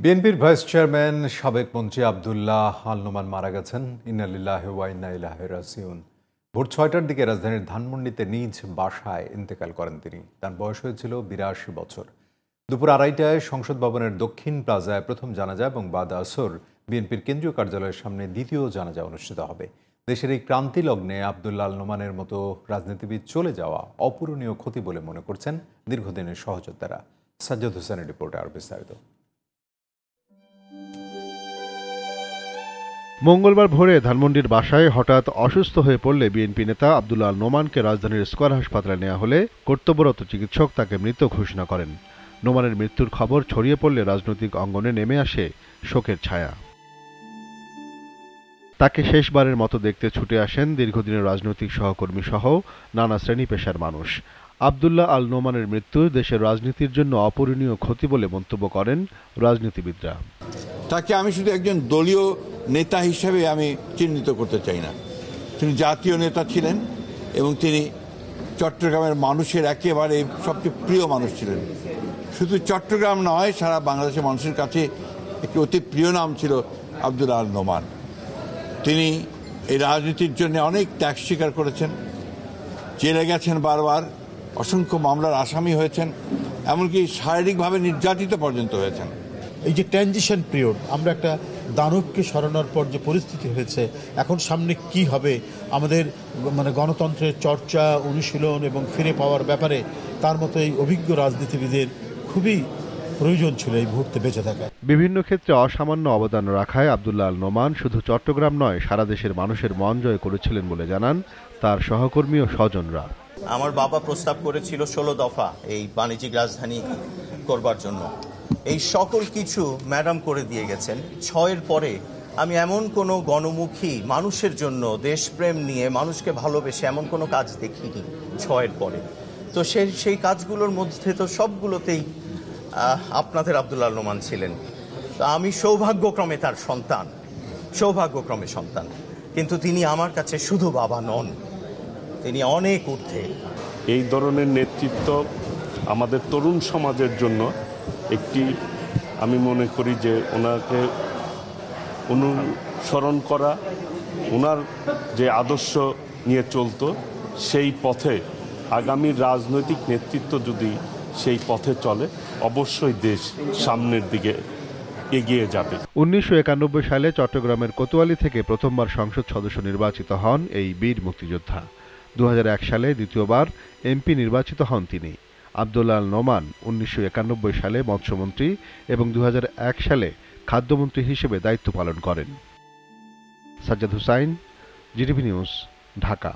বিএনপির vice chairman সাবেক মন্ত্রী আব্দুল্লাহ আল নোমান মারা গেছেন। ইন্না লিল্লাহি ওয়া ইন্না ইলাইহি রাজিউন। ভোর ৬টার দিকে রাজধানীর ধানমন্ডিতে নিজ বাসায় ইন্তেকাল করেন তিনি। তার বয়স হয়েছিল ৮২ বছর। দুপুর ২:৩০টায় সংসদ ভবনের দক্ষিণ প্লাজায় প্রথম জানাজা এবং বাদ আসর বিএনপির কেন্দ্রীয় কার্যালয়ের সামনে দ্বিতীয় জানাজা অনুষ্ঠিত হবে। দেশের এই ক্রান্তি লগ্নে আব্দুল্লাহ আল নোমানের মতো রাজনীতিবিদ চলে যাওয়া অপূরণীয় ক্ষতি বলে মনে করছেন দীর্ঘদিনের সহযোদ্ধারা। সাজ্জাদ হোসেনের রিপোর্টে আরও বিস্তারিত। মঙ্গলবার ভোরে ধানমন্ডির বাসায় হঠাৎ অসুস্থ হয়ে পড়লে বিএনপি নেতা আব্দুল্লাহ আল নোমানকে রাজধানীর স্কয়ার হাসপাতালে নেওয়া হলে কর্তব্যরত চিকিৎসক তাকে মৃত ঘোষণা করেন। নোমানের মৃত্যুর খবর ছড়িয়ে পড়লে রাজনৈতিক অঙ্গনে নেমে আসে শোকের ছায়া। তাকে শেষবারের মতো দেখতে ছুটে আসেন দীর্ঘদিনের রাজনৈতিক সহকর্মী সহ নানা শ্রেণী পেশার মানুষ। আব্দুল্লাহ আল নোমানের মৃত্যু দেশের রাজনীতির জন্য অপূরণীয় ক্ষতি বলে মন্তব্য করেন রাজনীতিবিদরা। তাকে আমি শুধু একজন দলীয় নেতা হিসেবে আমি চিহ্নিত করতে চাই না। তিনি জাতীয় নেতা ছিলেন এবং তিনি চট্টগ্রামের মানুষের একেবারে সবচেয়ে প্রিয় মানুষ ছিলেন। শুধু চট্টগ্রাম নয়, সারা বাংলাদেশের মানুষের কাছে একটি অতি প্রিয় নাম ছিল আব্দুল্লাহ আল নোমান। তিনি এই রাজনীতির জন্য অনেক ত্যাগ স্বীকার করেছেন, জেলে গেছেন, বারবার অসংখ্য মামলার আসামি হয়েছেন, এমনকি শারীরিকভাবে নির্যাতিত পর্যন্ত হয়েছেন। এই যে ট্রানজিশন পিরিয়ড, আমরা একটা দানবকে সরানোর পর যে পরিস্থিতি হয়েছে, এখন সামনে কি হবে আমাদের গণতন্ত্রের চর্চা, অনুশীলন এবং ফিরে পাওয়ার ব্যাপারে তার মতো এই অভিজ্ঞ রাজনীতিবিদের খুবই প্রয়োজন ছিল এই মুহূর্তে বেঁচে থাকা। বিভিন্ন ক্ষেত্রে অসামান্য অবদান রাখায় আব্দুল্লাহ আল নোমান শুধু চট্টগ্রাম নয়, সারা দেশের মানুষের মন জয় করেছিলেন বলে জানান তার সহকর্মী ও স্বজনরা। আমার বাবা প্রস্তাব করেছিল ১৬ দফা এই বাণিজ্যিক রাজধানী করবার জন্য। এই সকল কিছু ম্যাডাম করে দিয়ে গেছেন। ৬-এর পরে আমি এমন কোনো গণমুখী মানুষের জন্য দেশপ্রেম নিয়ে মানুষকে ভালোবেসে এমন কোনো কাজ দেখিনি ৬-এর পরে। তো সেই কাজগুলোর মধ্যে তো সবগুলোতেই আপনাদের আব্দুল্লাহ আল নোমান ছিলেন। তো আমি সৌভাগ্যক্রমে তার সন্তান, সৌভাগ্যক্রমে সন্তান। কিন্তু তিনি আমার কাছে শুধু বাবা নন, তিনি অনেক ঊর্ধ্বে। এই ধরনের নেতৃত্ব আমাদের তরুণ সমাজের জন্য একটি, আমি মনে করি যে ওনাকে অনুসরণ করা, ওনার যে আদর্শ নিয়ে চলতো সেই পথে আগামী রাজনৈতিক নেতৃত্ব যদি সেই পথে চলে, অবশ্যই দেশ সামনের দিকে এগিয়ে যাবে। ১৯৯১ সালে চট্টগ্রামের কোতোয়ালি থেকে প্রথমবার সংসদ সদস্য নির্বাচিত হন এই বীর মুক্তিযোদ্ধা। ২০০১ সালে দ্বিতীয়বার এমপি নির্বাচিত হন তিনি। আব্দুল্লাহ আল নোমান ১৯৯১ সালে মৎস্যমন্ত্রী এবং ২০০১ সালে খাদ্যমন্ত্রী হিসেবে দায়িত্ব পালন করেন। Sajjad Hossain, GTV news, Dhaka.